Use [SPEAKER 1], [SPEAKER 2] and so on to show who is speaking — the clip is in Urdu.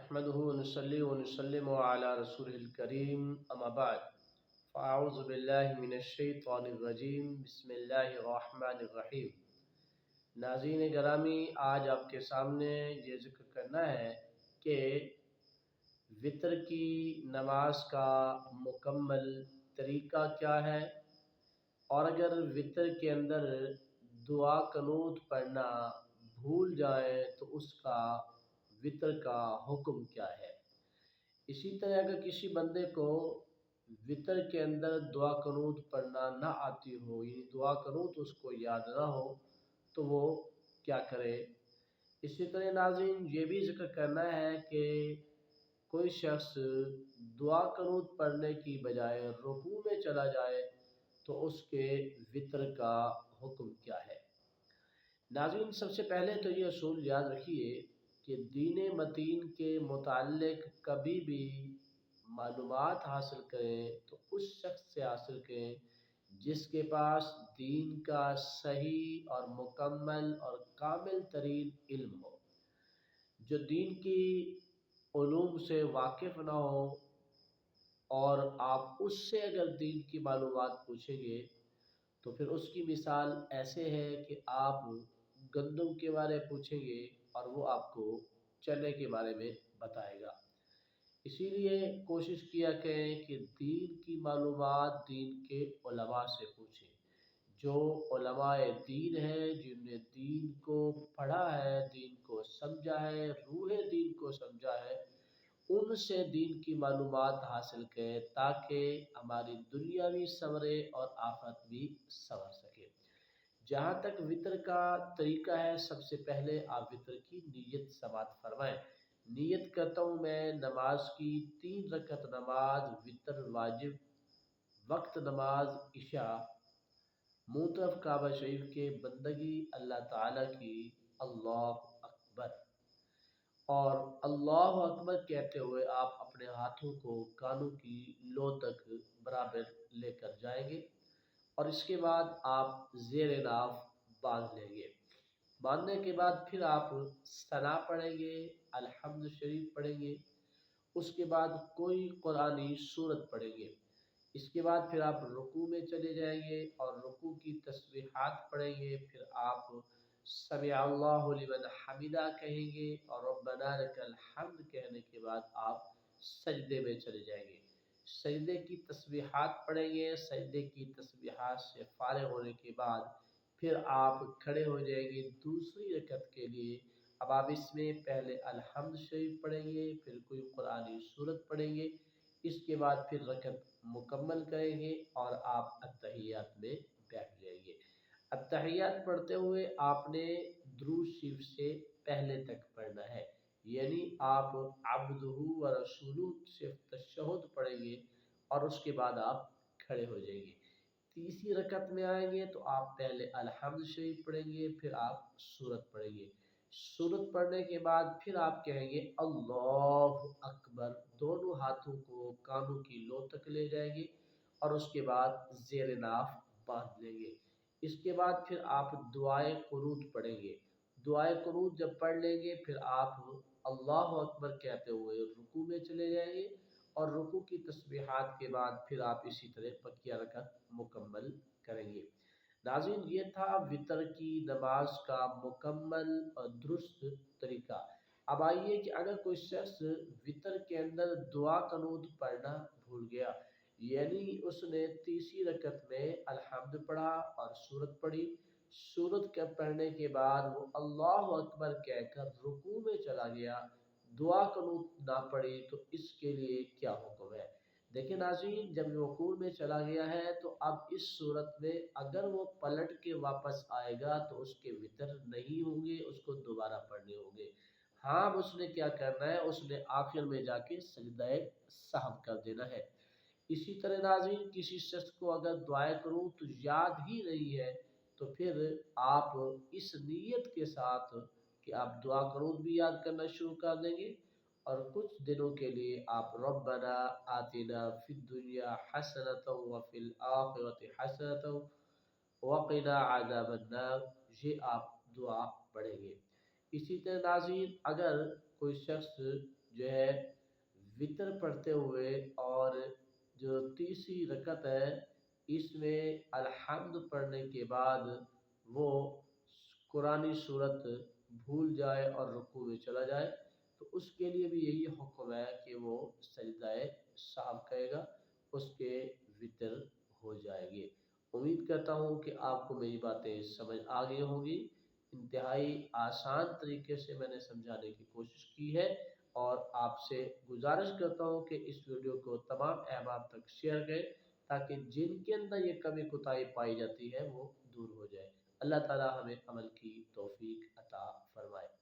[SPEAKER 1] نحمده ونصلي ونسلم على رسوله الكريم اما بعد فاعوذ باللہ من الشیطان الرجیم بسم اللہ الرحمن الرحیم۔ ناظرین گرامی، آج آپ کے سامنے یہ ذکر کرنا ہے کہ وتر کی نماز کا مکمل طریقہ کیا ہے، اور اگر وتر کے اندر دعا قنوت پڑھنا بھول جائیں تو اس کا وتر کا حکم کیا ہے۔ اسی طرح اگر کسی بندے کو وتر کے اندر دعا قنوت پڑھنا نہ آتی ہو، یعنی دعا قنوت اس کو یاد نہ ہو، تو وہ کیا کرے۔ اسی طرح ناظرین یہ بھی ذکر کرنا ہے کہ کوئی شخص دعا قنوت پڑھنے کی بجائے رکوع میں چلا جائے تو اس کے وتر کا حکم کیا ہے۔ ناظرین سب سے پہلے تو یہ اصول یاد رکھیے کہ دین متین کے متعلق کبھی بھی معلومات حاصل کریں تو اس شخص سے حاصل کریں جس کے پاس دین کا صحیح اور مکمل اور کامل ترین علم ہو، جو دین کی علوم سے واقف نہ ہو، اور آپ اس سے اگر دین کی معلومات پوچھیں گے تو پھر اس کی مثال ایسے ہے کہ آپ گندم کے بارے پوچھیں گے اور وہ آپ کو چنے کے بارے میں بتائے گا۔ اسی لیے کوشش کیا کریں کہ دین کی معلومات دین کے علماء سے پوچھیں، جو علماء دین ہیں، جن نے دین کو پڑھا ہے، دین کو سمجھا ہے، روح دین کو سمجھا ہے، ان سے دین کی معلومات حاصل کریں تاکہ ہماری دنیا بھی سنورے اور آخرت بھی سنور سکے۔ جہاں تک وتر کا طریقہ ہے، سب سے پہلے آپ وتر کی نیت سماعت فرمائیں۔ نیت کرتا ہوں میں نماز کی 3 رکعت نماز وتر واجب، وقت نماز عشاء، منہ طرف کعبہ شریف کے بندگی اللہ تعالیٰ کی، اللہ اکبر۔ اور اللہ اکبر کہتے ہوئے آپ اپنے ہاتھوں کو کانوں کی لو تک برابر لے کر جائیں گے، اور اس کے بعد آپ زیر ناف باندھ لیں گے۔ باندھنے کے بعد پھر آپ ثنا پڑھیں گے، الحمد شریف پڑھیں گے، اس کے بعد کوئی قرآنی سورت پڑھیں گے۔ اس کے بعد پھر آپ رکوع میں چلے جائیں گے اور رکوع کی تسبیحات پڑھیں گے۔ پھر آپ سمع اللہ لمن حمدہ کہیں گے، اور ربنا لک الحمد کہنے کے بعد آپ سجدے میں چلے جائیں گے۔ سجدے کی تسبیحات پڑھیں گے۔ سجدے کی تسبیحات سے فارغ ہونے کے بعد پھر آپ کھڑے ہو جائیں گے دوسری رکعت کے لیے۔ اب آپ اس میں پہلے الحمد شریف پڑھیں گے، پھر کوئی قرآنی سورت پڑھیں گے، اس کے بعد پھر رکعت مکمل کریں گے اور آپ التحیات میں بیٹھ جائیں گے۔ التحیات پڑھتے ہوئے آپ نے درود شریف سے پہلے تک پڑھنا ہے، یعنی آپ عبدہ و رسولہ سے تشہد پڑھیں گے اور اس کے بعد آپ کھڑے ہو جائیں گے۔ تیسری رکعت میں آئیں گے تو آپ پہلے الحمد شریف پڑھیں گے، پھر آپ سورت پڑھیں گے۔ سورت پڑھنے کے بعد پھر آپ کہیں گے اللہ اکبر، دونوں ہاتھوں کو کانوں کی لو تک لے جائیں گے اور اس کے بعد زیر ناف باندھ لیں گے۔ اس کے بعد پھر آپ دعائے قنوت پڑھیں گے۔ دعائے قنوت جب پڑھ لیں گے پھر آپ اللہ اکبر کہتے ہوئے رکوع میں چلے جائیں گے، اور رکوع کی تسبیحات کے بعد پھر آپ اسی طرح بقیہ رکعت مکمل کریں گے۔ ناظرین یہ تھا وتر کی نماز کا مکمل اور درست طریقہ۔ اب آئیے کہ اگر کوئی شخص وتر کے اندر دعا قنوت پڑھنا بھول گیا، یعنی اس نے تیسری رکعت میں الحمد پڑھا اور سورت پڑھی، سورت کے پڑھنے کے بعد وہ اللہ اکبر کہہ کر رکوع میں چلا گیا، دعا قنوت نہ پڑھی، تو اس کے لیے کیا حکم ہے۔ دیکھیں ناظرین، جب رکوع میں چلا گیا ہے تو اب اس صورت میں اگر وہ پلٹ کے واپس آئے گا تو اس کے وتر نہیں ہوں گے، اس کو دوبارہ پڑھنے ہوں گے۔ ہاں اب اس نے کیا کرنا ہے، اس نے آخر میں جا کے سجدہ سہو کر دینا ہے۔ اسی طرح ناظرین کسی شخص کو اگر دعائے قنوت یاد ہی نہیں ہے تو پھر آپ اس نیت کے ساتھ کہ آپ دعا قنوت بھی یاد کرنا شروع کر دیں گے، اور کچھ دنوں کے لیے آپ ربنا آتنا فی الدنیا حسنۃ وفی الآخرۃ حسنۃ وقنا عذاب النار، یہ آپ دعا پڑھیں گے۔ اسی طرح ناظرین اگر کوئی شخص جو ہے وطر پڑھتے ہوئے اور جو تیسری رکعت ہے اس میں الحمد پڑھنے کے بعد وہ قرآنی صورت بھول جائے اور رکوع میں چلا جائے تو اس کے لیے بھی یہی حکم ہے کہ وہ سجدہ سہو کہے گا، اس کے وطر ہو جائے گی۔ امید کرتا ہوں کہ آپ کو میری باتیں سمجھ آ گئی ہوں گی۔ انتہائی آسان طریقے سے میں نے سمجھانے کی کوشش کی ہے اور آپ سے گزارش کرتا ہوں کہ اس ویڈیو کو تمام احباب تک شیئر کریں تاکہ جن کے اندر یہ کمی کوتاہی پائی جاتی ہے وہ دور ہو جائے۔ اللہ تعالی ہمیں عمل کی توفیق عطا فرمائے۔